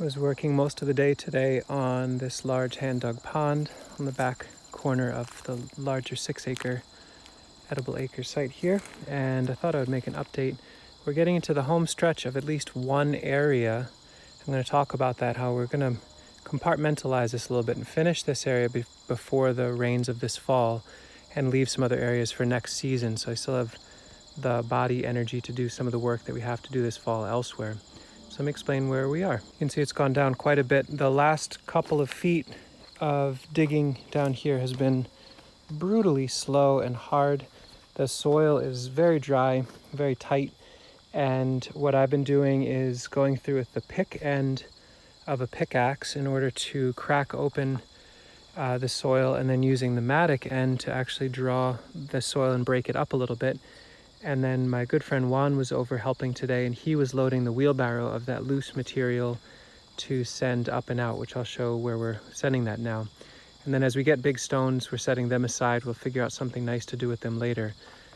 I was working most of the day today on this large hand-dug pond on the back corner of the larger 6-acre edible acre site here, and I thought I would make an update. We're getting into the home stretch of at least one area. I'm going to talk about that, how we're going to compartmentalize this a little bit and finish this area before the rains of this fall and leave some other areas for next season, so I still have the body energy to do some of the work that we have to do this fall elsewhere. So let me explain where we are. You can see it's gone down quite a bit. The last couple of feet of digging down here has been brutally slow and hard. The soil is very dry, very tight, and what I've been doing is going through with the pick end of a pickaxe in order to crack open the soil, and then using the mattock end to actually draw the soil and break it up a little bit. And then my good friend Juan was over helping today, and he was loading the wheelbarrow of that loose material to send up and out, which I'll show where we're sending that now. And then as we get big stones, we're setting them aside. We'll figure out something nice to do with them later.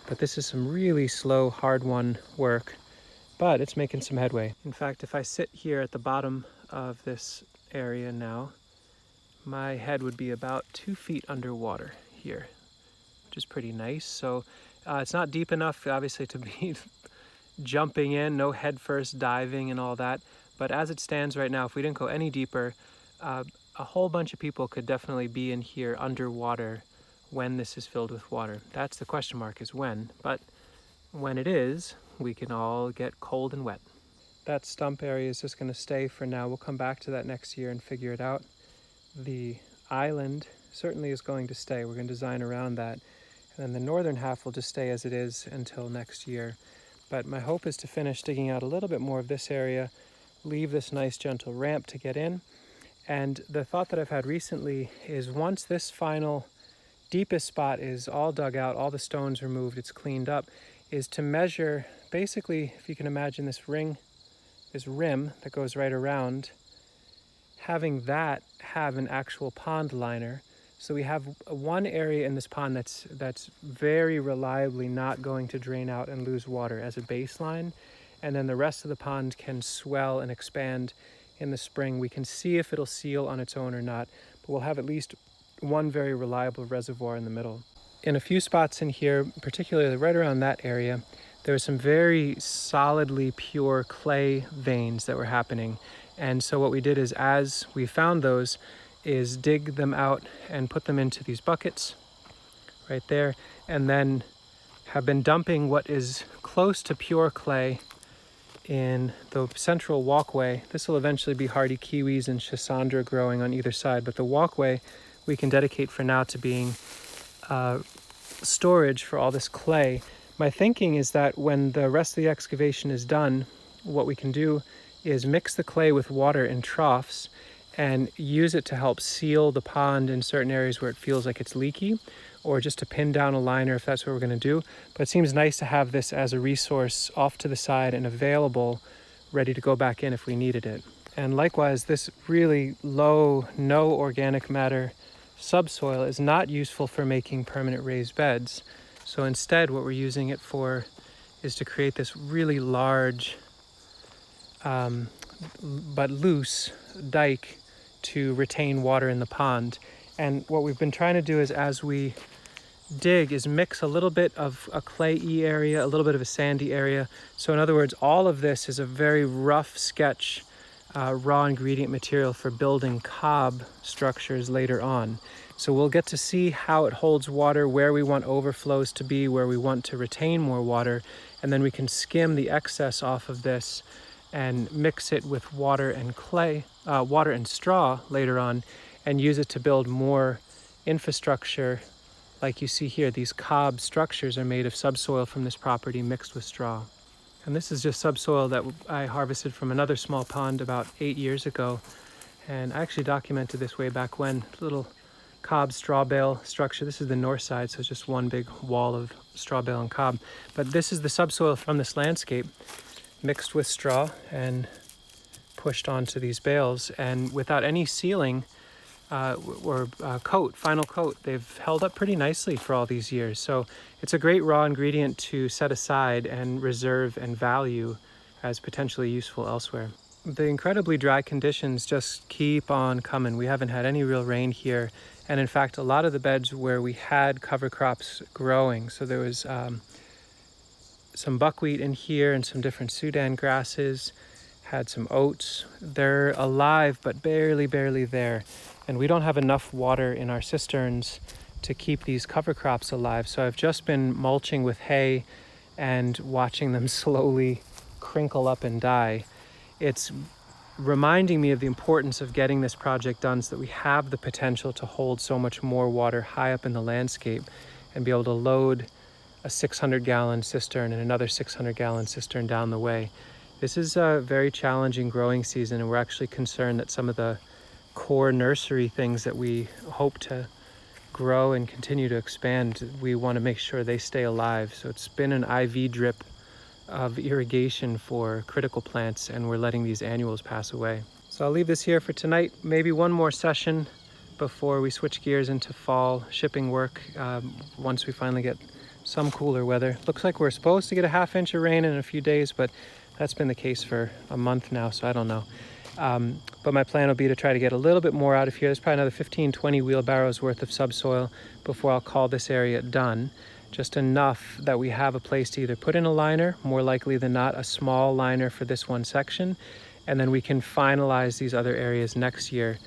But this is some really slow, hard-won work, but it's making some headway. In fact, if I sit here at the bottom of this area now, my head would be about 2 feet underwater here, which is pretty nice. So it's not deep enough, obviously, to be jumping in, no head first diving and all that. But as it stands right now, if we didn't go any deeper, a whole bunch of people could definitely be in here underwater when this is filled with water. That's the question mark, is when. But when it is, we can all get cold and wet. That stump area is just going to stay for now. We'll come back to that next year and figure it out. The island certainly is going to stay. We're going to design around that. And then the northern half will just stay as it is until next year. But my hope is to finish digging out a little bit more of this area, leave this nice gentle ramp to get in. And the thought that I've had recently is once this final deepest spot is all dug out, all the stones removed, it's cleaned up, is to measure, basically, if you can imagine this rim that goes right around, having that have an actual pond liner. So we have one area in this pond that's very reliably not going to drain out and lose water as a baseline. And then the rest of the pond can swell and expand in the spring. We can see if it'll seal on its own or not, but we'll have at least one very reliable reservoir in the middle. In a few spots in here, particularly right around that area, there were some very solidly pure clay veins that were happening. And so what we did is, as we found those, is dig them out and put them into these buckets right there, and then have been dumping what is close to pure clay in the central walkway. This will eventually be hardy kiwis and schisandra growing on either side, but the walkway we can dedicate for now to being storage for all this clay. My thinking is that when the rest of the excavation is done, what we can do is mix the clay with water in troughs and use it to help seal the pond in certain areas where it feels like it's leaky, or just to pin down a liner if that's what we're going to do. But it seems nice to have this as a resource off to the side and available, ready to go back in if we needed it. And likewise, this really low, no organic matter subsoil is not useful for making permanent raised beds. So instead, what we're using it for is to create this really large but loose dike to retain water in the pond. And what we've been trying to do is, as we dig, is mix a little bit of a clay-y area, a little bit of a sandy area. So in other words, all of this is a very rough sketch, raw ingredient material for building cob structures later on. So we'll get to see how it holds water, where we want overflows to be, where we want to retain more water, and then we can skim the excess off of this and mix it with water and water and straw later on, and use it to build more infrastructure. Like you see here, these cob structures are made of subsoil from this property mixed with straw. And this is just subsoil that I harvested from another small pond about 8 years ago. And I actually documented this way back when. Little cob straw bale structure. This is the north side, so it's just one big wall of straw bale and cob. But this is the subsoil from this landscape, mixed with straw and pushed onto these bales. And without any sealing or final coat, they've held up pretty nicely for all these years. So it's a great raw ingredient to set aside and reserve and value as potentially useful elsewhere. The incredibly dry conditions just keep on coming. We haven't had any real rain here. And in fact, a lot of the beds where we had cover crops growing, so there was some buckwheat in here and some different Sudan grasses, had some oats. They're alive, but barely there. And we don't have enough water in our cisterns to keep these cover crops alive. So I've just been mulching with hay and watching them slowly crinkle up and die. It's reminding me of the importance of getting this project done so that we have the potential to hold so much more water high up in the landscape and be able to load a 600-gallon cistern and another 600-gallon cistern down the way. This is a very challenging growing season, and we're actually concerned that some of the core nursery things that we hope to grow and continue to expand, we want to make sure they stay alive. So it's been an IV drip of irrigation for critical plants, and we're letting these annuals pass away. So I'll leave this here for tonight. Maybe one more session before we switch gears into fall shipping work once we finally get some cooler weather. Looks like we're supposed to get a half-inch of rain in a few days, but that's been the case for a month now, so I don't know. But my plan will be to try to get a little bit more out of here. There's probably another 15-20 wheelbarrows worth of subsoil before I'll call this area done. Just enough that we have a place to either put in a liner, more likely than not a small liner for this one section, and then we can finalize these other areas next year.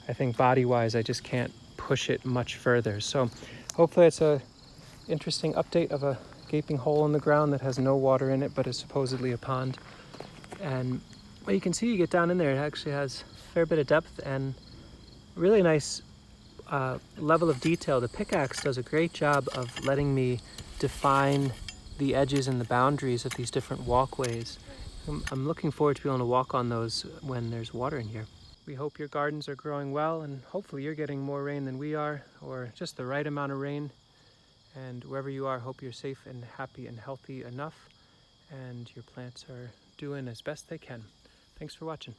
I think body-wise, I just can't push it much further. So hopefully it's a interesting update of a gaping hole in the ground that has no water in it, but is supposedly a pond. And well, you can see, you get down in there, it actually has a fair bit of depth and really nice level of detail. The pickaxe does a great job of letting me define the edges and the boundaries of these different walkways. I'm looking forward to being able to walk on those when there's water in here. We hope your gardens are growing well, and hopefully you're getting more rain than we are, or just the right amount of rain. And wherever you are, hope you're safe and happy and healthy enough, and your plants are doing as best they can. Thanks for watching.